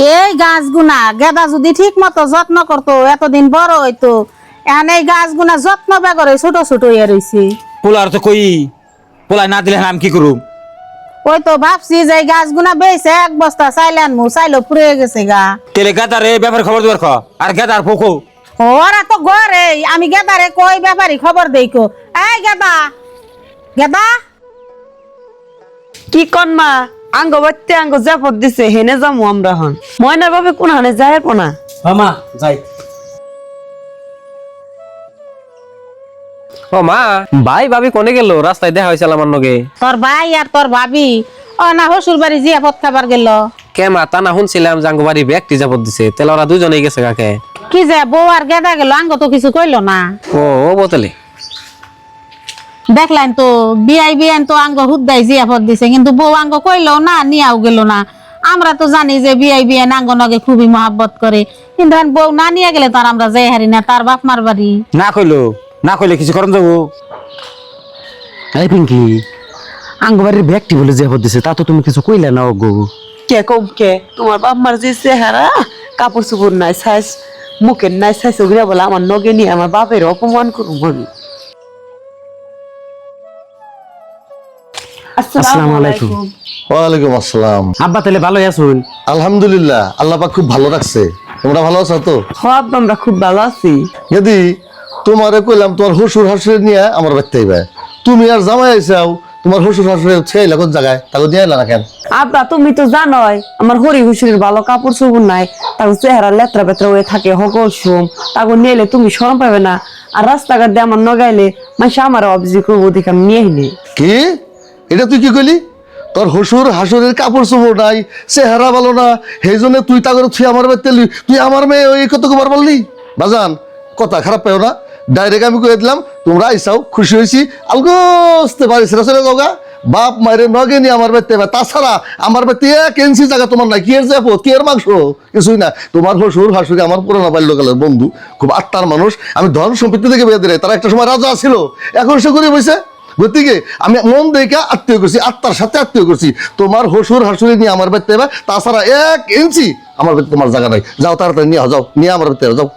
এই গাছগুনা গেদা যদি ঠিক মতো যত্ন করতো এতদিন বড় হইতো। এখন এই গাছগুনা যত্ন বেগরে ছোট ছোট হয়ে রয়েছে। পোলার তো কই পোলাই না দিলে আমি কি করুম? ওই তো ভাবছি যে এই গাছগুনা বেয়েছে এক বস্তা চাইলে আনমু, চাইলো পুড়ে গেছে গা। তেলে গেদারে ব্যাপার খবর দেবার আর গেদার পোকো ওরা তো ঘরে, আমি গেদারে কই ব্যাপারই খবর দেইকো। এই গেদা গেদা কি কন মা আঙ্গ বাড়তে আঙ্গ জাপত দিছে হেনে যামু আমরা হন ময়নার বাপে কোন হানে যায় পোনা মা যাই। ও মা ভাই ভাবি কোনে গেল? রাস্তায় দেখা হয়েছিল আমার নগে। তোর ভাই আর তোর ভাবি ও না হসুর বাড়ি জিয়াপত খাবার গেল। কে মা তা না শুনছিলাম জাঙ্গো বাড়ি ব্যক্তি যাবত দিছে, তাহলে ওরা দুজনেই গেছে কাকে? কি যে বউ আর গেদা গেল, আঙ্গ তো কিছু কইলো না। ও ও বোতলে দেখলেন তো বিআই তো আঙ্গ হুদ্দাই জিয়াপত দিছে, কিন্তু বউ আঙ্গ কইলো না, নিয়াও গেল না। আমরা তো জানি যে বিআই আঙ্গ নগে খুবই মহাব্বত করে, কিন্তু এখন বউ না নিয়ে গেলে তার আমরা যাই হারি না, তার বাপ মার বাড়ি। না কইলে কিছু করন যাবো। এই পিঙ্কি, আঙ্গবাড়ির ব্যক্তি বলে যে দিছে তা তো তুমি কিছু কইলে না গো। কে কম কে তোমার বাপ মার যে চেহারা, কাপড় চোপড় নাই সাইজ, মুখের নাই সাইজ, ওগুলা বলে আমার নগে নিয়ে আমার বাপের অপমান করুম আমি। আসসালামু আলাইকুম। ওয়ালাইকুম আসসালাম। আব্বা তাহলে ভালোই আছুন? আলহামদুলিল্লাহ, আল্লাহ পাক খুব ভালো রাখছে। তোমরা ভালো আছো তো? সব আমরা খুব ভালো আছি। যদি তোমারে কইলাম তোমার শ্বশুর শাশুড়ি নিয়ে আমার বাড়িতে আইবা, তুমি আর জামাই আইসাও, তোমার শ্বশুর শাশুড়ি ছেলে কোন জায়গায় তাকে দিয়ে এলা না কেন? আব্বা তুমি তো জানোই আমার হরি হুসুরির ভালো কাপড় চোপড় নাই, তাকে চেহারা লেত্রা পেত্রা হয়ে থাকে হকল সোম, তাকে নিয়ে তুমি শরম পাবে না। আর রাস্তাঘাট দিয়ে আমার নগাইলে মাসে আমার অভিযোগ করবো দেখে আমি নিয়ে এলি। কি এটা তুই কি কইলি? তোর শ্বশুর শাশুড়ির কাপড় চোপড় নাই, চেহারা ভালো না, সেই জন্য তুই তা করে তুই আমার বাড়িতে এলি, তুই আমার মেয়ে ওই কত কবার বললি? বাজান কথা খারাপ পেও না, ডাইরেক্ট আমি কয়ে দিলাম তোমরা আইসাও, খুশি হয়েছি, আলগোস্তে বাড়ি ছেড়ে চলে যাওগা। বাপ মায়ের নগে নিয়ে আমার বাড়িতে এবার, তাছাড়া আমার বাড়িতে 1 ইঞ্চি জায়গা তোমার নাই। কি এর জাপত, কি এর মাংস, কিছুই না। তোমার শ্বশুর শাশুড়ি আমার পুরোনো বাল্যকালের বন্ধু, খুব আত্মার মানুষ। আমি ধন সম্পত্তি থেকে বিয়ে দিলে, তারা একটা সময় রাজা ছিল, এখন সে গরিব হয়েছে। গতিকে আমি মন দেখে আত্মীয় করছি, আত্মার সাথে আত্মীয় করছি। তোমার শ্বশুর শাশুড়ি নিয়ে আমার বাড়িতে এবার, তাছাড়া 1 ইঞ্চি আমার বাড়িতে তোমার জায়গা নাই। যাও তাড়াতাড়ি নিয়ে যাও, নিয়ে আমার বাড়িতে যাও।